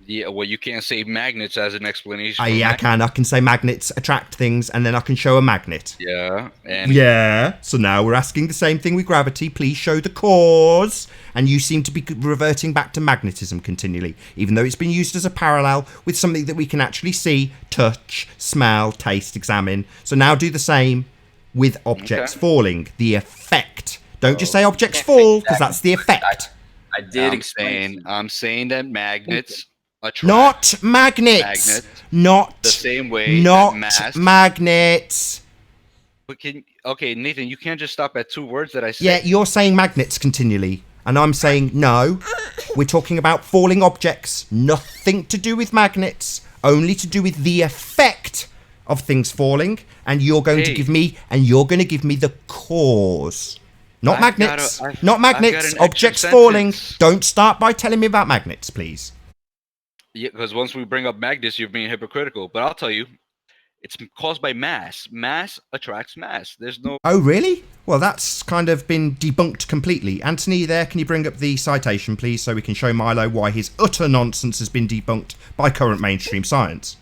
Yeah, well, you can't say magnets as an explanation. Yeah, I can. I can say magnets attract things, and then I can show a magnet. Yeah, and... Yeah, so now we're asking the same thing with gravity. Please show the cause. And you seem to be reverting back to magnetism continually, even though it's been used as a parallel with something that we can actually see, touch, smell, taste, examine. So now do the same with objects falling. The effect. Don't just say objects fall, because that's the effect. I did explain. I'm saying that magnets attract. Not magnets. Not the same way. Not mass. Magnets. But okay, Nathan, you can't just stop at two words that I said. Yeah, you're saying magnets continually. And I'm saying no. We're talking about falling objects. Nothing to do with magnets. Only to do with the effect of things falling. And you're going to give me the cause. Not magnets. Not magnets. Objects falling. Don't start by telling me about magnets, please. Yeah, because once we bring up magnets, you're being hypocritical. But I'll tell you, it's caused by mass. Mass attracts mass. There's no... Oh, really? Well, that's kind of been debunked completely. Anthony, there, can you bring up the citation, please, so we can show Milo why his utter nonsense has been debunked by current mainstream science?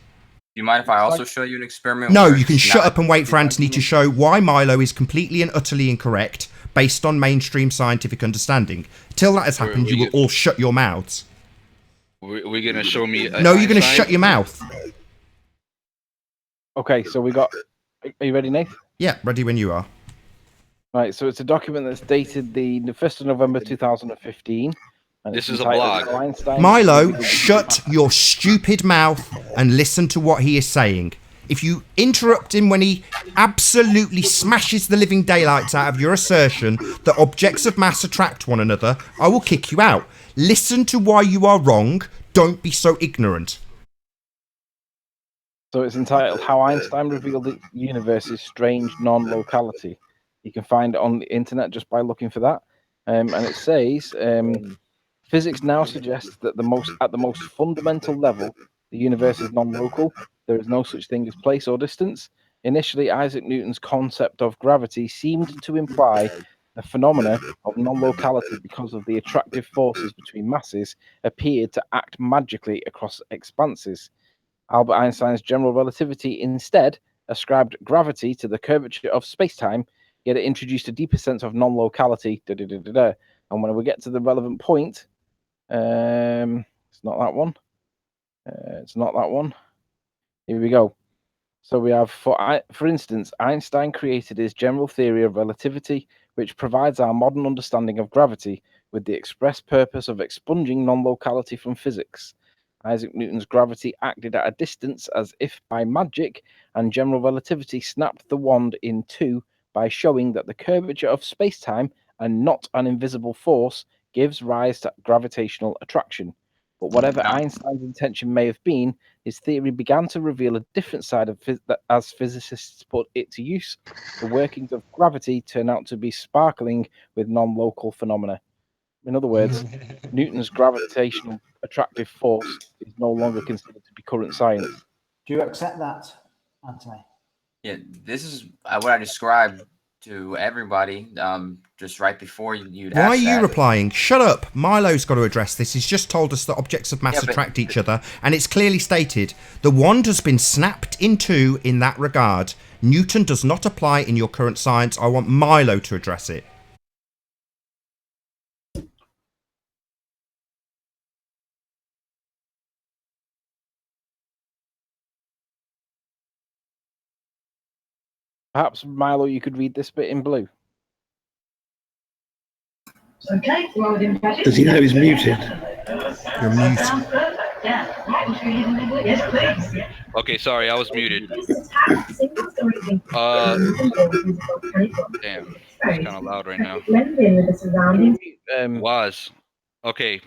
Do you mind if I also show you an experiment? No, you can shut up and wait for Anthony to show why Milo is completely and utterly incorrect based on mainstream scientific understanding. Till that has happened, you will all shut your mouths. We're going to show me... No, you're going to shut your mouth. Okay, so we got... Are you ready, Nate? Yeah, ready when you are. Right, so it's a document that's dated the 1st of November 2015. And this is a blog. Milo, shut your stupid mouth and listen to what he is saying. If you interrupt him when he absolutely smashes the living daylights out of your assertion that objects of mass attract one another, I will kick you out. Listen to why you are wrong. Don't be so ignorant. So it's entitled How Einstein Revealed the Universe's Strange Non-Locality. You can find it on the internet just by looking for that. And it says, physics now suggests that at the most fundamental level, the universe is non-local. There is no such thing as place or distance. Initially, Isaac Newton's concept of gravity seemed to imply the phenomena of non-locality because of the attractive forces between masses appeared to act magically across expanses. Albert Einstein's general relativity instead ascribed gravity to the curvature of space-time, yet it introduced a deeper sense of non-locality. And when we get to the relevant point, it's not that one. It's not that one. Here we go. So we have, for instance, Einstein created his general theory of relativity, which provides our modern understanding of gravity with the express purpose of expunging non-locality from physics. Isaac Newton's gravity acted at a distance as if by magic, and general relativity snapped the wand in two by showing that the curvature of space-time, and not an invisible force, gives rise to gravitational attraction. But whatever Einstein's intention may have been, his theory began to reveal a different side of as physicists put it to use. The workings of gravity turn out to be sparkling with non-local phenomena. In other words, Newton's gravitational attractive force is no longer considered to be current science. Do you accept that, Anthony? Yeah, this is what I described to everybody just right before you'd Why are you replying? Shut up. Milo's got to address this. He's just told us that objects of mass attract each other, and it's clearly stated the wand has been snapped in two in that regard. Newton does not apply in your current science. I want Milo to address it. Perhaps, Milo, you could read this bit in blue. Okay, so I would imagine. Does he know he's muted? You're muted. Yes, please. Okay, sorry, I was muted. Damn, it's kind of loud right now. Was. Okay,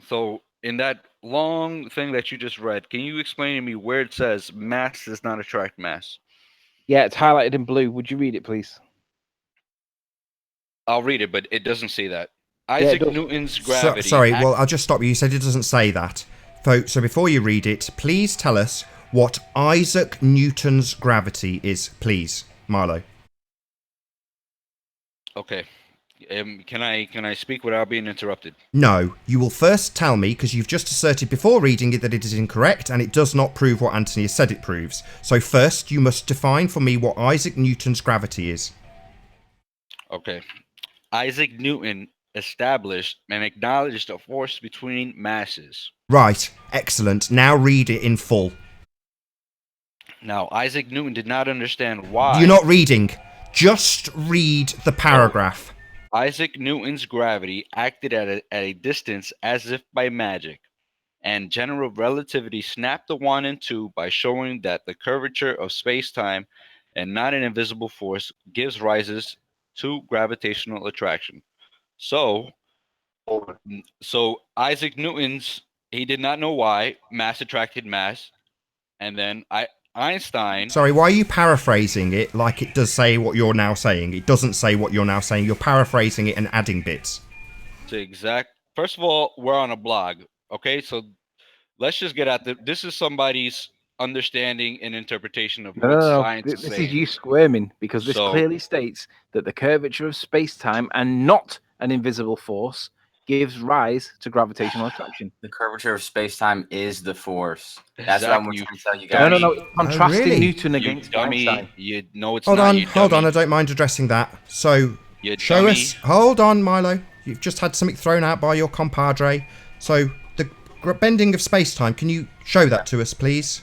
so in that long thing that you just read, can you explain to me where it says mass does not attract mass? Yeah, it's highlighted in blue. Would you read it, please? I'll read it, but it doesn't say that. Isaac Newton's gravity... Sorry, well, I'll just stop you. You said it doesn't say that. So before you read it, please tell us what Isaac Newton's gravity is, please, Milo. Okay. Can I speak without being interrupted? No, you will first tell me, because you've just asserted before reading it that it is incorrect, and it does not prove what Anthony has said it proves. So first, you must define for me what Isaac Newton's gravity is. Okay. Isaac Newton established and acknowledged a force between masses. Right, excellent. Now read it in full. Now, Isaac Newton did not understand why... You're not reading. Just read the paragraph. Isaac Newton's gravity acted at a distance as if by magic, and general relativity snapped the wand in two by showing that the curvature of space-time and not an invisible force gives rises to gravitational attraction. So, So Isaac Newton's, he did not know why mass attracted mass, and then Einstein. Sorry, why are you paraphrasing it like it does say what you're now saying? It doesn't say what you're now saying. You're paraphrasing it and adding bits. First of all, we're on a blog, okay? So let's just get at this is somebody's understanding and interpretation of what science is saying. This is you squirming, because this clearly states that the curvature of space-time and not an invisible force gives rise to gravitational attraction. The curvature of space-time is the force. That's what I'm trying to tell you guys. No. Contrasting really? Newton against Einstein. Hold on. I don't mind addressing that. So, show us. Hold on, Milo. You've just had something thrown out by your compadre. So, the bending of space-time. Can you show that to us, please?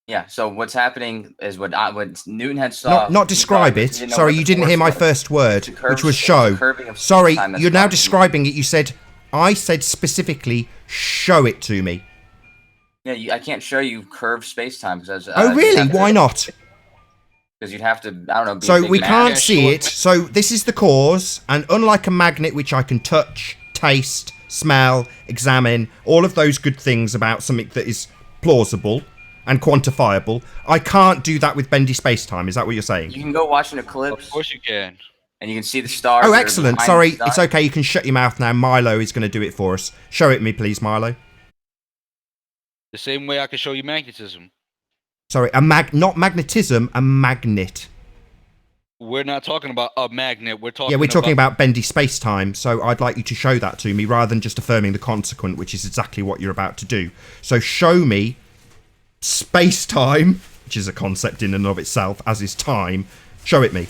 Yeah. So what's happening is what Newton had saw. Not describe it. Sorry, you didn't hear my first word, which was show. Sorry, you're now describing it. You said, I said specifically, show it to me. Yeah, I can't show you curved space-time because. Oh really? Why not? Because you'd have to, I don't know. So we can't see it. So this is the cause, and unlike a magnet, which I can touch, taste, smell, examine, all of those good things about something that is plausible and quantifiable, I can't do that with bendy space-time. Is that what you're saying? You can go watch an eclipse. Of course you can. And you can see the stars. Oh, excellent. Sorry, it's okay. You can shut your mouth now. Milo is going to do it for us. Show it me, please, Milo. The same way I can show you magnetism. Sorry, not magnetism, a magnet. We're not talking about a magnet. We're talking. Yeah, we're talking about bendy space-time. So I'd like you to show that to me rather than just affirming the consequent, which is exactly what you're about to do. So show me space-time, which is a concept in and of itself, as is time. Show it me.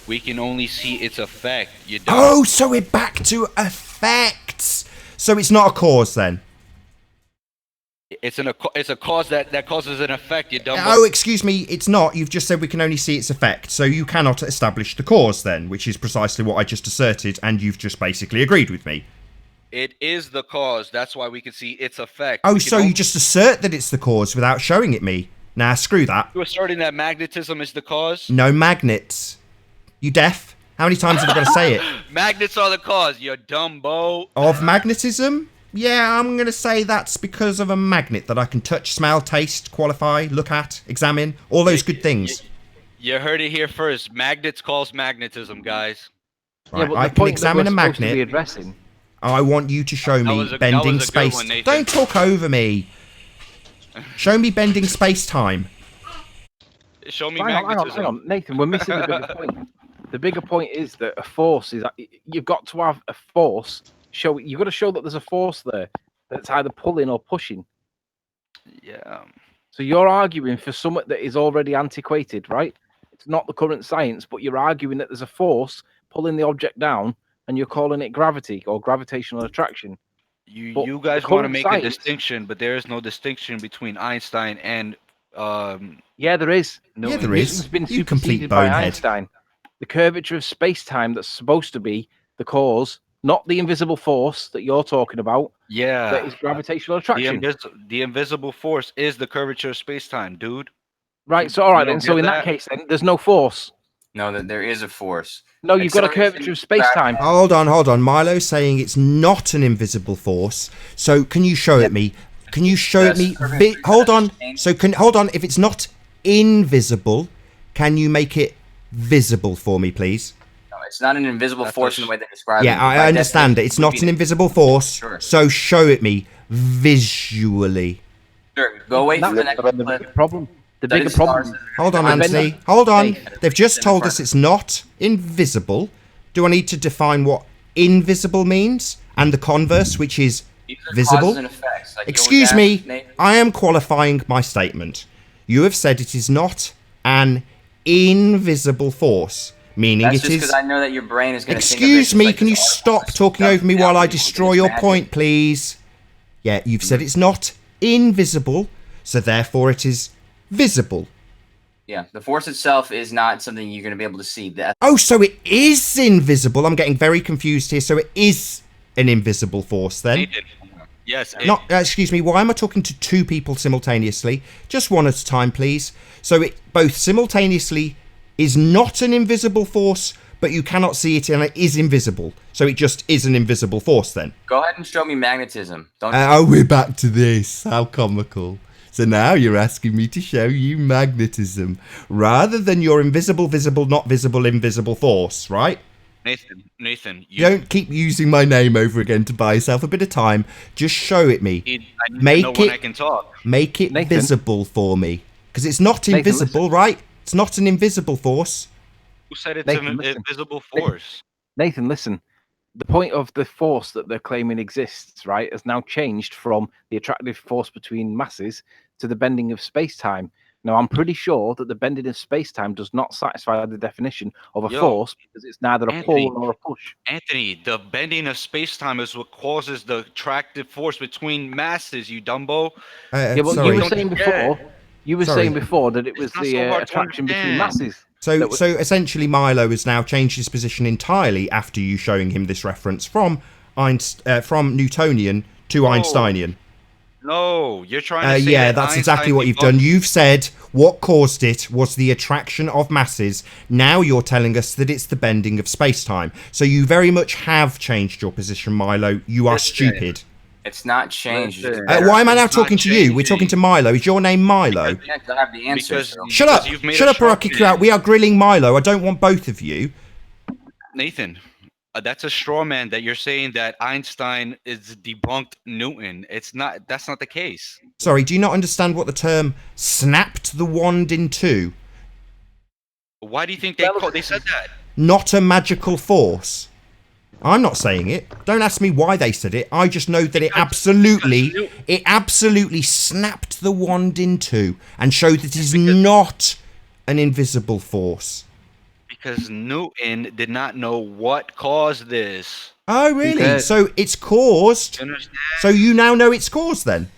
We can only see its effect. You don't. Oh, so we're back to effects. So it's not a cause then. It's a cause that causes an effect. You dumb. Oh, excuse me, it's not. You've just said we can only see its effect, so you cannot establish the cause then, which is precisely what I just asserted, and you've just basically agreed with me. It is the cause. That's why we can see its effect. Oh, so you just assert that it's the cause without showing it me? Nah, screw that. You're asserting that magnetism is the cause? No magnets. You deaf? How many times have I got to say it? Magnets are the cause, you dumbo. Of magnetism? Yeah, I'm going to say that's because of a magnet that I can touch, smell, taste, qualify, look at, examine, all those good things. You heard it here first. Magnets cause magnetism, guys. Right, I can examine a magnet. I want you to show me bending space. Don't talk over me. Show me bending space-time. Show me magnetism. Hang on, Nathan, we're missing the bigger point. The bigger point is that a force is. You've got to have a force. You've got to show that there's a force there that's either pulling or pushing. Yeah. So you're arguing for something that is already antiquated, right? It's not the current science, but you're arguing that there's a force pulling the object down, and you're calling it gravity or gravitational attraction. You guys want to make a distinction, but there is no distinction between Einstein and. Yeah, there is. No, yeah, there is. Newton's been you complete superseded by bonehead. Einstein. The curvature of space-time that's supposed to be the cause, not the invisible force that you're talking about. Yeah. That is gravitational attraction. The invisible force is the curvature of space-time, dude. Right, so all right then. So in that case then, there's no force. No, there is a force. No, you've got a curvature of space-time. Hold on. Milo's saying it's not an invisible force. So can you show it me? Can you show it me? Hold on. So hold on. If it's not invisible, can you make it visible for me, please? No, it's not an invisible force in the way they describe it. Yeah, I understand it. It's not an invisible force. Sure. So show it me visually. Sure. Go away from the next problem. The bigger problem. Hold on, Anthony. Hold on. They've just told us it's not invisible. Do I need to define what invisible means? And the converse, which is visible? Excuse me. I am qualifying my statement. You have said it is not an invisible force, meaning That's it just is. Because I know that your brain is going to. Excuse me. Can you stop talking over me while I destroy your point, please? Yeah, you've said it's not invisible, so therefore it is visible. Yeah, the force itself is not something you're going to be able to see. Oh, so it is invisible. I'm getting very confused here. So it is an invisible force then. Yes. Excuse me. Why am I talking to two people simultaneously? Just one at a time, please. So it both simultaneously is not an invisible force, but you cannot see it and it is invisible. So it just is an invisible force then. Go ahead and show me magnetism. Don't. Oh, we're back to this. How comical. So now you're asking me to show you magnetism rather than your invisible, visible, not visible, invisible force, right? Nathan, you don't keep using my name over again to buy yourself a bit of time. Just show it me. I need to know when I can talk. Make it Nathan. visible for me. Because it's not Nathan, invisible, listen. right? It's not an invisible force. Who said it's Nathan, an listen. invisible force? Nathan, listen. The point of the force that they're claiming exists, right, has now changed from the attractive force between masses to the bending of space-time. Now, I'm pretty sure that the bending of space-time does not satisfy the definition of a force because it's neither a pull nor a push. Anthony, the bending of space-time is what causes the attractive force between masses, you dumbo. Yeah, but sorry. you were saying before. You were saying before that it was not the so hard to attraction between understand. masses. So essentially Milo has now changed his position entirely after you showing him this reference from Newtonian to Einsteinian. No, you're trying to say yeah, that that's Einstein exactly what you've debunked- done. You've said what caused it was the attraction of masses. Now you're telling us that it's the bending of space-time. So you very much have changed your position, Milo. You are stupid. It's not changed. Listen, Why am I now it's not talking to you? We're talking to Milo. Is your name Milo? Yeah, 'cause I have the answer. Because- so. Shut up! you've made Shut a up or I'll straw kick you out. man. We are grilling Milo. I don't want both of you. Nathan, that's a straw man that you're saying that Einstein is debunked Newton. It's not. That's not the case. Sorry, do you not understand what the term snapped the wand in two? Why do you think they said that? Not a magical force. I'm not saying it. Don't ask me why they said it. I just know that it absolutely snapped the wand in two and showed that it is not an invisible force. Because Newton did not know what caused this. Oh, really? Okay. So it's caused. You understand? So you now know it's caused then?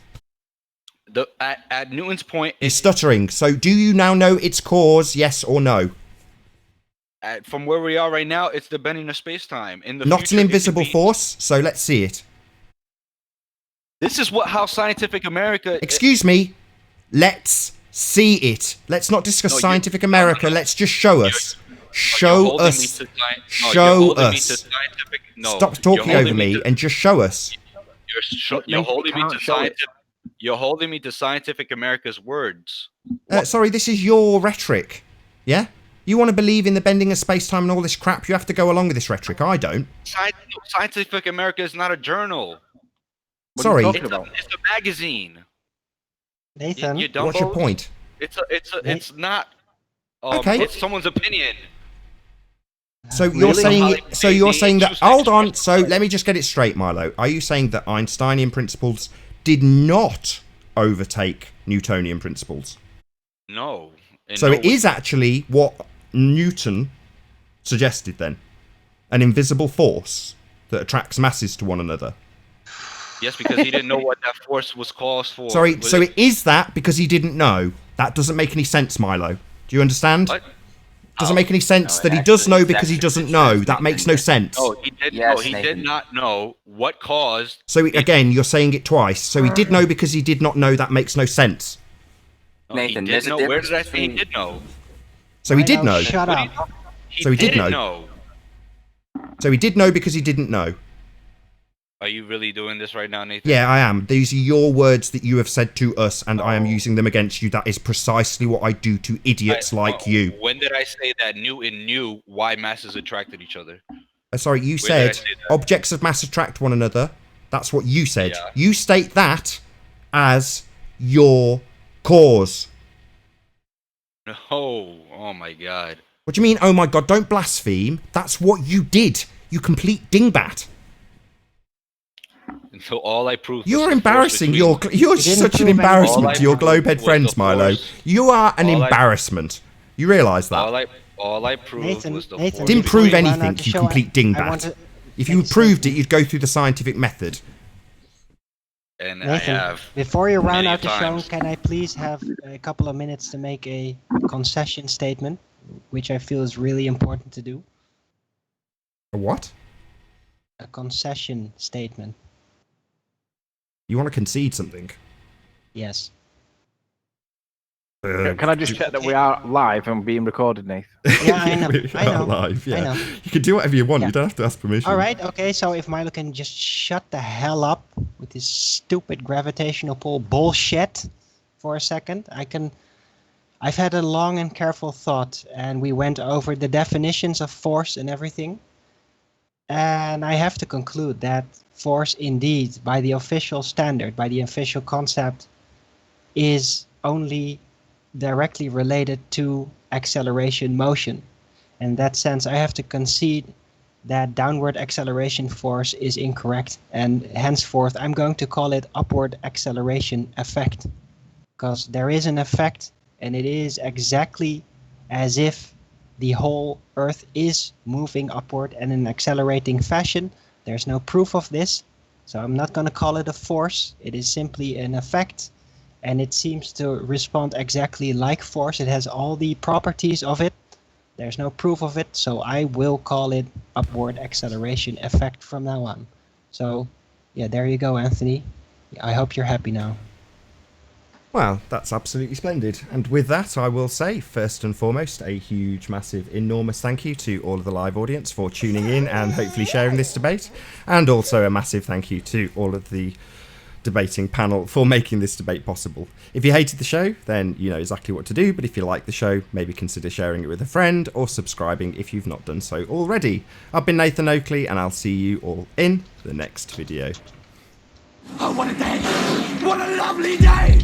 At Newton's point, You're stuttering. So do you now know its cause, yes or no? from where we are right now, it's the bending of space-time. In the Not future, an it could invisible be- force, so let's see it. This is how Scientific America. Excuse me. Let's see it. Let's not discuss No, you- Scientific America. Let's just show us. Show us. Show Show us. No, Stop talking over me and just show us. You're holding me can't to show it. scientific. You're holding me to Scientific America's words. Sorry, this is your rhetoric. Yeah? You want to believe in the bending of space-time and all this crap, you have to go along with this rhetoric. I don't. Scientific America is not a journal. What Sorry. are you talking about? It's a magazine. Nathan, You What's your dumbos. point? It's not. Okay. It's someone's opinion. So you're Really? saying you're They saying that choose hold to on, express so let me just get it straight, Milo. Are you saying that Einsteinian principles did not overtake Newtonian principles? No. And So no it is actually what Newton suggested then. An invisible force that attracts masses to one another. Yes, because he didn't know what that force was caused for. Sorry, so it is that because he didn't know. That doesn't make any sense, Milo. Do you understand? What? Doesn't make any sense No, that he does actually, know because he that's doesn't true. know. That makes no sense. No, he did. Yes, no, he did Nathan. not know what caused. So again, you're saying it twice. So he did know because he did not know. That makes no sense. No, Nathan, he there's did a know. Where difference did I say he between- did know? So he did Milo, know. Shut up. He So he did didn't know. So he did know because he didn't know. Are you really doing this right now, Nathan? Yeah, I am. These are your words that you have said to us, and I am using them against you. That is precisely what I do to idiots like you. When did I say that Newton knew why masses attracted each other? Sorry, you Where did I said say that? objects of mass attract one another. That's what you said. Yeah. You state that as your cause. Oh my God. What do you mean, oh my god, don't blaspheme? That's what you did, you complete dingbat. So all I proved. was You're the embarrassing. force You're didn't such an prove anything. embarrassment All to I your proved glowhead was friends, the Milo. force. You are an All I- embarrassment. You realise that? all I proved Nathan, was the Nathan, force. Didn't before prove you run anything, out the you show, complete I dingbat. want to If you make a had proved it, statement. you'd go through the scientific method. And Nathan, I have. before you round many out the show, times. can I please have a couple of minutes to make a concession statement, which I feel is really important to do? A what? A concession statement. You want to concede something? Yes. Can I just check that we are live and being recorded, Nath? Yeah, I know. We I are know. live, yeah. I know. You can do whatever you want. Yeah. You don't have to ask permission. All right. Okay. So if Milo can just shut the hell up with this stupid gravitational pull bullshit for a second, I can. I've had a long and careful thought, and we went over the definitions of force and everything. And I have to conclude that force, indeed, by the official standard, by the official concept, is only directly related to acceleration motion. In that sense, I have to concede that downward acceleration force is incorrect, and henceforth I'm going to call it upward acceleration effect, because there is an effect, and it is exactly as if the whole Earth is moving upward and in an accelerating fashion. There's no proof of this, so I'm not going to call it a force. It is simply an effect, and it seems to respond exactly like force. It has all the properties of it. There's no proof of it, so I will call it upward acceleration effect from now on. So, yeah, there you go, Anthony. I hope you're happy now. Well, that's absolutely splendid. And with that, I will say, first and foremost, a huge, massive, enormous thank you to all of the live audience for tuning in and hopefully sharing this debate. And also a massive thank you to all of the debating panel for making this debate possible. If you hated the show, then you know exactly what to do. But if you like the show, maybe consider sharing it with a friend or subscribing if you've not done so already. I've been Nathan Oakley, and I'll see you all in the next video. Oh, what a day! What a lovely day!